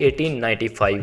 1895۔